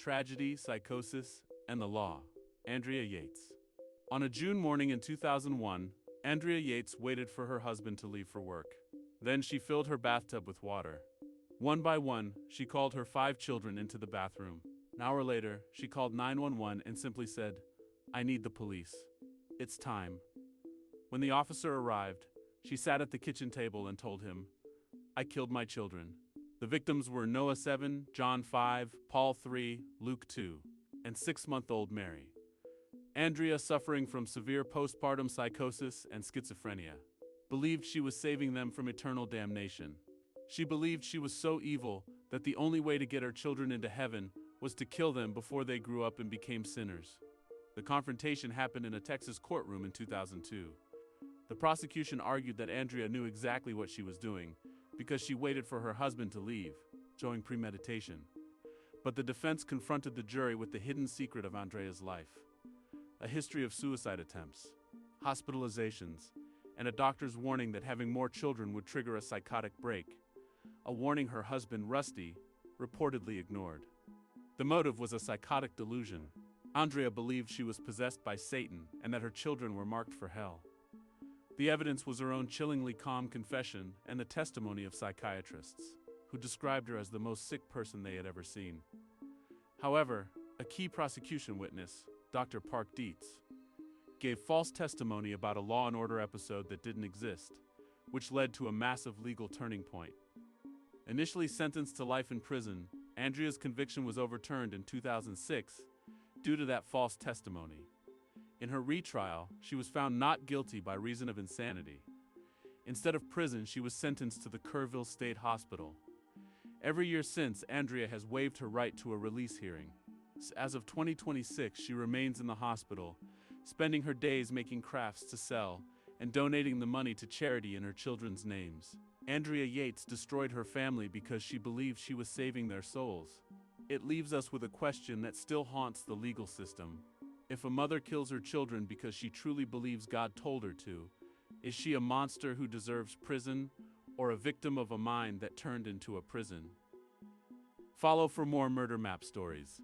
Tragedy, Psychosis, and the Law. Andrea Yates. On a June morning in 2001, Andrea Yates waited for her husband to leave for work. Then she filled her bathtub with water. One by one, she called her 5 children into the bathroom. An hour later, she called 911 and simply said, "I need the police. It's time." When the officer arrived, she sat at the kitchen table and told him, "I killed my children." The victims were Noah 7, John 5, Paul 3, Luke 2, and 6-month-old Mary. Andrea, suffering from severe postpartum psychosis and schizophrenia, believed she was saving them from eternal damnation. She believed she was so evil that the only way to get her children into heaven was to kill them before they grew up and became sinners. The confrontation happened in a Texas courtroom in 2002. The prosecution argued that Andrea knew exactly what she was doing because she waited for her husband to leave, showing premeditation. But the defense confronted the jury with the hidden secret of Andrea's life: a history of suicide attempts, hospitalizations, and a doctor's warning that having more children would trigger a psychotic break, a warning her husband, Rusty, reportedly ignored. The motive was a psychotic delusion. Andrea believed she was possessed by Satan and that her children were marked for hell. The evidence was her own chillingly calm confession and the testimony of psychiatrists, who described her as the most sick person they had ever seen. However, a key prosecution witness, Dr. Park Dietz, gave false testimony about a Law and Order episode that didn't exist, which led to a massive legal turning point. Initially sentenced to life in prison, Andrea's conviction was overturned in 2006 due to that false testimony. In her retrial, she was found not guilty by reason of insanity. Instead of prison, she was sentenced to the Kerrville State Hospital. Every year since, Andrea has waived her right to a release hearing. As of 2026, she remains in the hospital, spending her days making crafts to sell and donating the money to charity in her children's names. Andrea Yates destroyed her family because she believed she was saving their souls. It leaves us with a question that still haunts the legal system. If a mother kills her children because she truly believes God told her to, is she a monster who deserves prison, or a victim of a mind that turned into a prison? Follow for more Murder Map stories.